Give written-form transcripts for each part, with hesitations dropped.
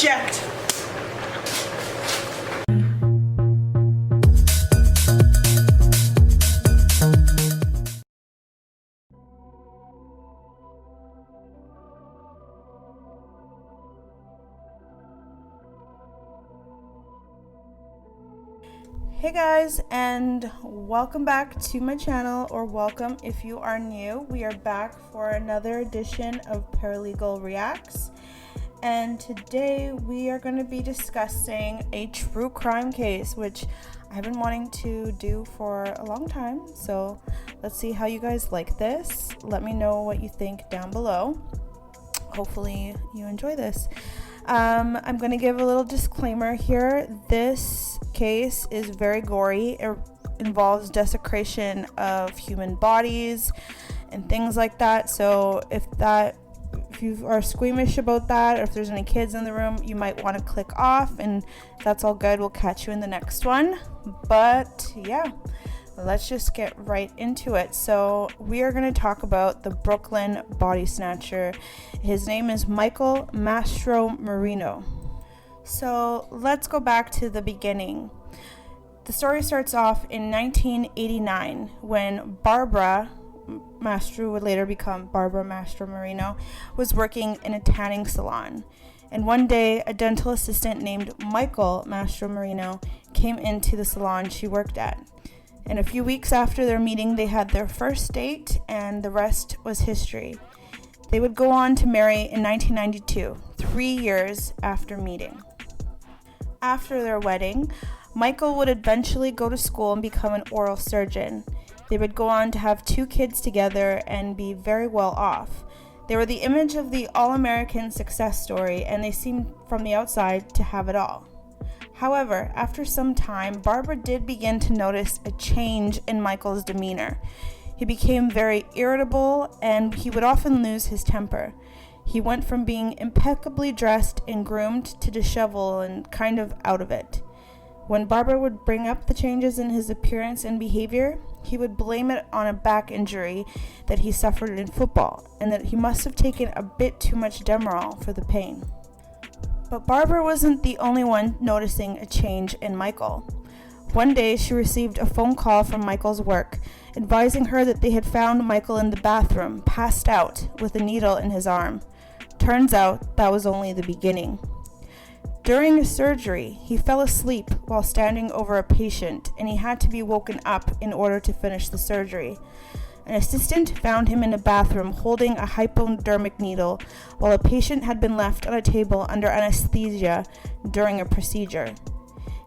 Jet. Hey guys, and welcome back to my channel, or welcome if you are new. We are back for another edition of Paralegal Reacts, and today we are going to be discussing a true crime case, which I've been wanting to do for a long time. So let's see how you guys like this. Let me know what you think down below. Hopefully you enjoy this. I'm going to give a little disclaimer here. This case is very gory. It involves desecration of human bodies and things like that. So if you are squeamish about that, or if there's any kids in the room, you might want to click off, and that's all good. We'll catch you in the next one. But yeah, let's just get right into it. So we are going to talk about the Brooklyn body snatcher. His name is Michael Mastromarino. So let's go back to the beginning. The story starts off in 1989 when Barbara Mastro, would later become Barbara Mastromarino, was working in a tanning salon. And one day, a dental assistant named Michael Mastromarino came into the salon she worked at. And a few weeks after their meeting, they had their first date, and the rest was history. They would go on to marry in 1992, 3 years after meeting. After their wedding, Michael would eventually go to school and become an oral surgeon. They would go on to have 2 kids together and be very well off. They were the image of the all-American success story, and they seemed from the outside to have it all. However, after some time, Barbara did begin to notice a change in Michael's demeanor. He became very irritable, and he would often lose his temper. He went from being impeccably dressed and groomed to disheveled and kind of out of it. When Barbara would bring up the changes in his appearance and behavior, he would blame it on a back injury that he suffered in football, and that he must have taken a bit too much Demerol for the pain. But Barbara wasn't the only one noticing a change in Michael. One day, she received a phone call from Michael's work, advising her that they had found Michael in the bathroom, passed out, with a needle in his arm. Turns out, that was only the beginning. During a surgery, he fell asleep while standing over a patient, and he had to be woken up in order to finish the surgery. An assistant found him in a bathroom holding a hypodermic needle while a patient had been left on a table under anesthesia during a procedure.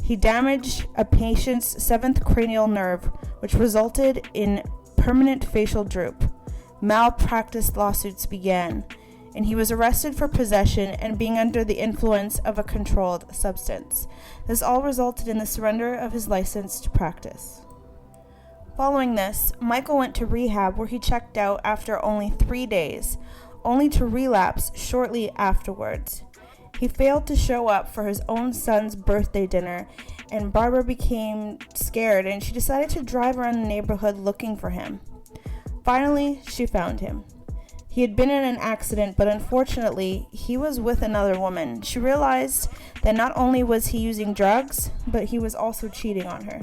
He damaged a patient's 7th cranial nerve, which resulted in permanent facial droop. Malpractice lawsuits began, and he was arrested for possession and being under the influence of a controlled substance. This all resulted in the surrender of his license to practice. Following this, Michael went to rehab, where he checked out after only 3 days, only to relapse shortly afterwards. He failed to show up for his own son's birthday dinner, and Barbara became scared, and she decided to drive around the neighborhood looking for him. Finally, she found him. He had been in an accident, but unfortunately, he was with another woman. She realized that not only was he using drugs, but he was also cheating on her.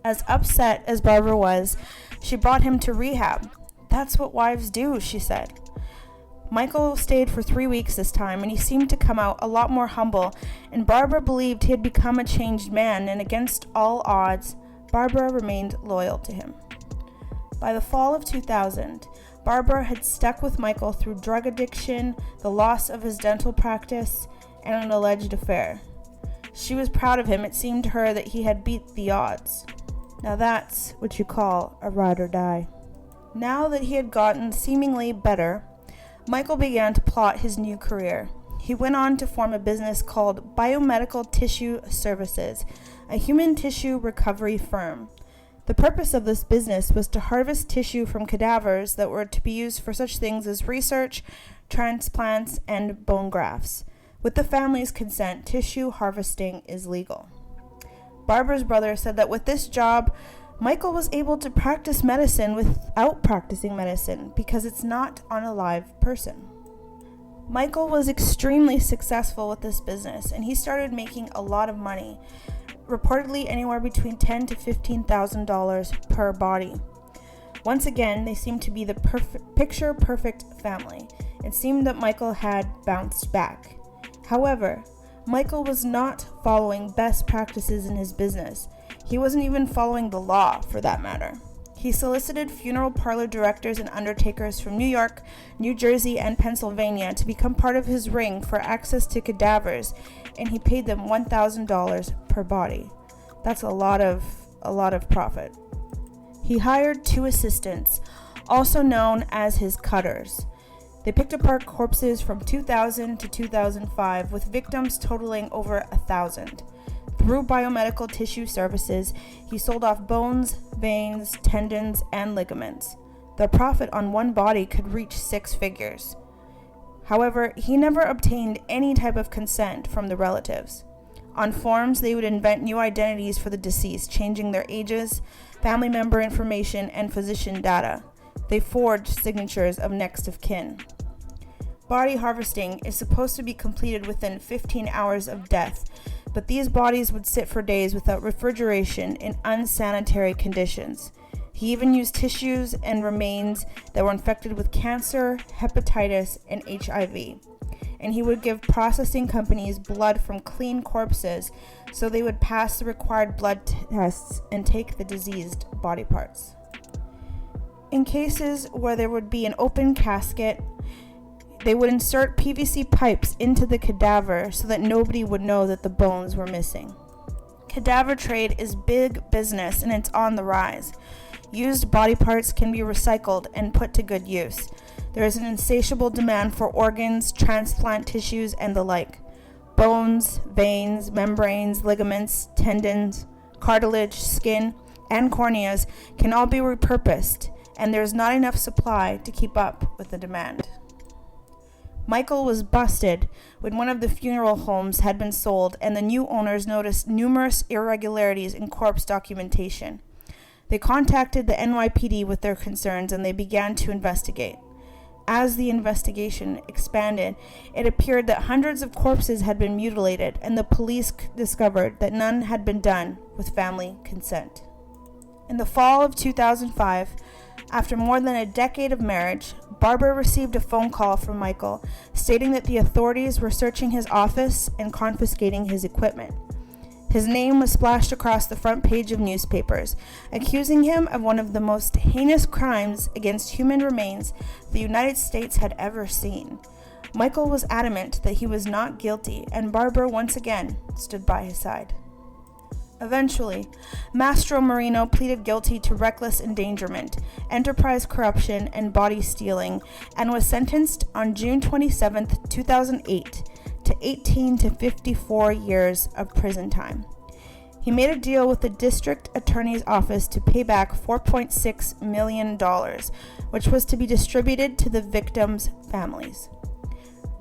As upset as Barbara was, she brought him to rehab. "That's what wives do," she said. Michael stayed for 3 weeks this time, and he seemed to come out a lot more humble, and Barbara believed he had become a changed man, and against all odds, Barbara remained loyal to him. By the fall of 2000, Barbara had stuck with Michael through drug addiction, the loss of his dental practice, and an alleged affair. She was proud of him. It seemed to her that he had beat the odds. Now that's what you call a ride or die. Now that he had gotten seemingly better, Michael began to plot his new career. He went on to form a business called Biomedical Tissue Services, a human tissue recovery firm. The purpose of this business was to harvest tissue from cadavers that were to be used for such things as research, transplants, and bone grafts. With the family's consent, tissue harvesting is legal. Barbara's brother said that with this job, Michael was able to practice medicine without practicing medicine because it's not on a live person. Michael was extremely successful with this business, and he started making a lot of money, reportedly anywhere between $10,000 to $15,000 per body. Once again, they seemed to be the picture-perfect family. It seemed that Michael had bounced back. However, Michael was not following best practices in his business. He wasn't even following the law, for that matter. He solicited funeral parlor directors and undertakers from New York, New Jersey, and Pennsylvania to become part of his ring for access to cadavers, and he paid them $1,000 per body. That's a lot of profit. He hired 2 assistants, also known as his cutters. They picked apart corpses from 2000 to 2005, with victims totaling over 1,000. Through biomedical tissue services, he sold off bones, veins, tendons, and ligaments. The profit on one body could reach 6 figures. However, he never obtained any type of consent from the relatives. On forms, they would invent new identities for the deceased, changing their ages, family member information, and physician data. They forged signatures of next of kin. Body harvesting is supposed to be completed within 15 hours of death, but these bodies would sit for days without refrigeration in unsanitary conditions. He even used tissues and remains that were infected with cancer, hepatitis, and HIV. And he would give processing companies blood from clean corpses so they would pass the required blood tests and take the diseased body parts. In cases where there would be an open casket, they would insert PVC pipes into the cadaver so that nobody would know that the bones were missing. Cadaver trade is big business and it's on the rise. Used body parts can be recycled and put to good use. There is an insatiable demand for organs, transplant tissues, and the like. Bones, veins, membranes, ligaments, tendons, cartilage, skin, and corneas can all be repurposed, and there is not enough supply to keep up with the demand. Michael was busted when one of the funeral homes had been sold and the new owners noticed numerous irregularities in corpse documentation. They contacted the NYPD with their concerns and they began to investigate. As the investigation expanded, it appeared that hundreds of corpses had been mutilated and the police discovered that none had been done with family consent. In the fall of 2005, after more than a decade of marriage, Barbara received a phone call from Michael stating that the authorities were searching his office and confiscating his equipment. His name was splashed across the front page of newspapers, accusing him of one of the most heinous crimes against human remains the United States had ever seen. Michael was adamant that he was not guilty, and Barbara once again stood by his side. Eventually, Mastromarino pleaded guilty to reckless endangerment, enterprise corruption, and body stealing, and was sentenced on June 27, 2008, to 18 to 54 years of prison time. He made a deal with the district attorney's office to pay back $4.6 million, which was to be distributed to the victims' families.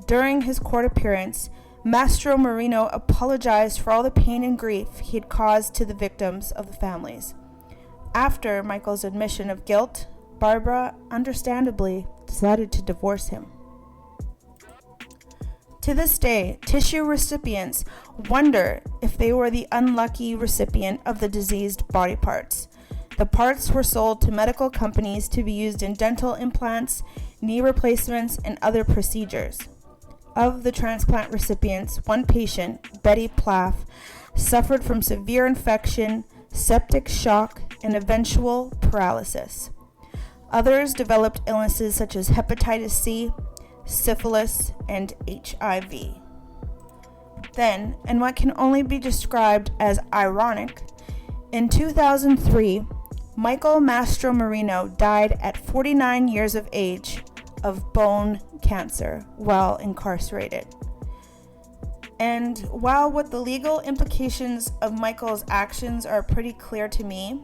During his court appearance, Mastromarino apologized for all the pain and grief he had caused to the victims of the families. After Michael's admission of guilt, Barbara, understandably, decided to divorce him. To this day, tissue recipients wonder if they were the unlucky recipient of the diseased body parts. The parts were sold to medical companies to be used in dental implants, knee replacements, and other procedures. Of the transplant recipients, one patient, Betty Plaff, suffered from severe infection, septic shock, and eventual paralysis. Others developed illnesses such as hepatitis C, syphilis, and HIV. Then, and what can only be described as ironic, in 2003, Michael Mastromarino died at 49 years of age of bone cancer while incarcerated. And while what the legal implications of Michael's actions are pretty clear to me,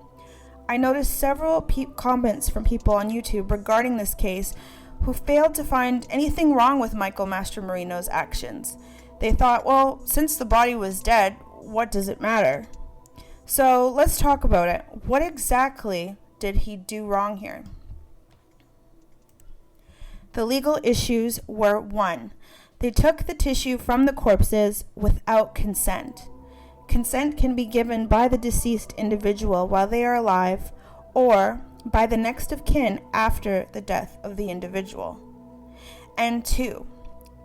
I noticed several comments from people on YouTube regarding this case who failed to find anything wrong with Michael Mastromarino's actions. They thought, well, since the body was dead, what does it matter? So let's talk about it. What exactly did he do wrong here? The legal issues were: 1. They took the tissue from the corpses without consent. Consent can be given by the deceased individual while they are alive, or by the next of kin after the death of the individual. And 2.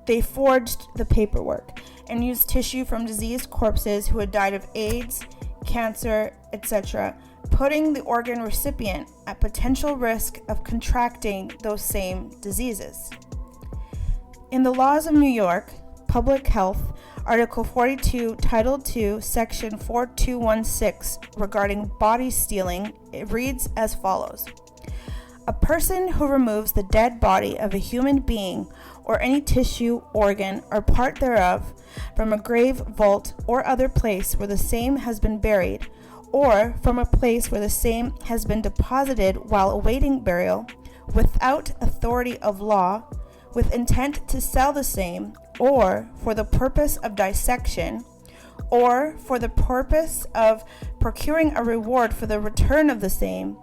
They forged the paperwork and used tissue from diseased corpses who had died of AIDS, cancer, etc., putting the organ recipient at potential risk of contracting those same diseases. In the laws of New York, Public Health, Article 42, Title 2, Section 4216, regarding body stealing, it reads as follows: a person who removes the dead body of a human being or any tissue, organ, or part thereof from a grave, vault, or other place where the same has been buried, or from a place where the same has been deposited while awaiting burial, without authority of law, with intent to sell the same, or for the purpose of dissection, or for the purpose of procuring a reward for the return of the same,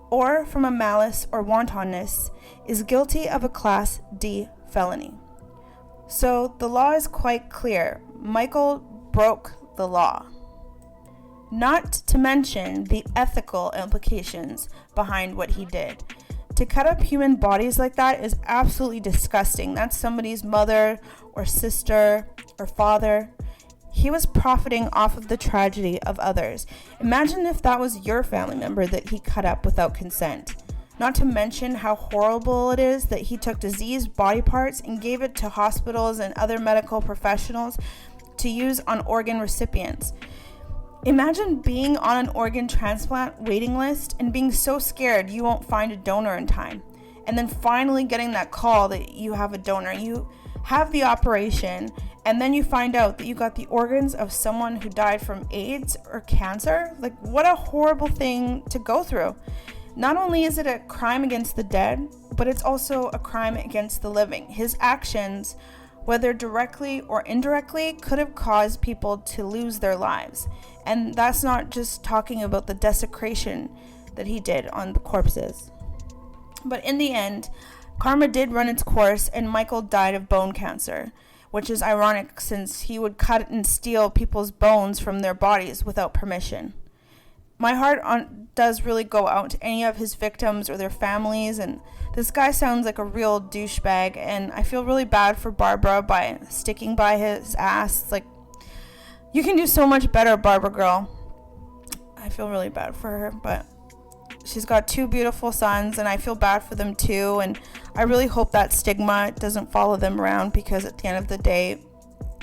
or from a malice or wantonness, is guilty of a Class D felony. So the law is quite clear. Michael broke the law. Not to mention the ethical implications behind what he did. To cut up human bodies like that is absolutely disgusting. That's somebody's mother or sister or father. He was profiting off of the tragedy of others. Imagine if that was your family member that he cut up without consent. Not to mention how horrible it is that he took diseased body parts and gave it to hospitals and other medical professionals to use on organ recipients. Imagine being on an organ transplant waiting list and being so scared you won't find a donor in time, and then finally getting that call that you have a donor. You have the operation, and then you find out that you got the organs of someone who died from AIDS or cancer. Like, what a horrible thing to go through. Not only is it a crime against the dead, but it's also a crime against the living. His actions, whether directly or indirectly, could have caused people to lose their lives. And that's not just talking about the desecration that he did on the corpses. But in the end, karma did run its course, and Michael died of bone cancer, which is ironic since he would cut and steal people's bones from their bodies without permission. My heart does really go out to any of his victims or their families, and this guy sounds like a real douchebag, and I feel really bad for Barbara by sticking by his ass. Like, you can do so much better, Barbara girl. I feel really bad for her, but she's got 2 beautiful sons, and I feel bad for them too, and I really hope that stigma doesn't follow them around, because at the end of the day,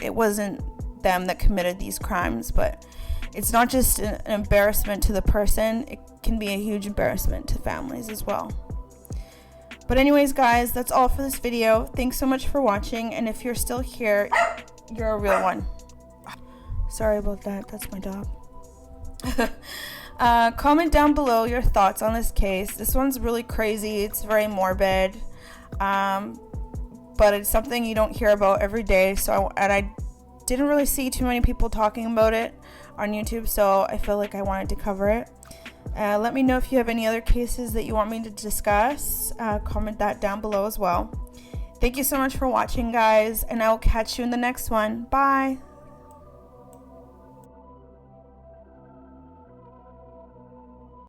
it wasn't them that committed these crimes, but it's not just an embarrassment to the person, it can be a huge embarrassment to families as well. But anyways, guys, that's all for this video. Thanks so much for watching, and if you're still here, you're a real one. Sorry about that, that's my dog. Comment down below your thoughts on this case. This one's really crazy, it's very morbid, but it's something you don't hear about every day, I didn't really see too many people talking about it on YouTube, so I feel like I wanted to cover it. Let me know if you have any other cases that you want me to discuss. Comment that down below as well. Thank you so much for watching, guys, and I will catch you in the next one. Bye.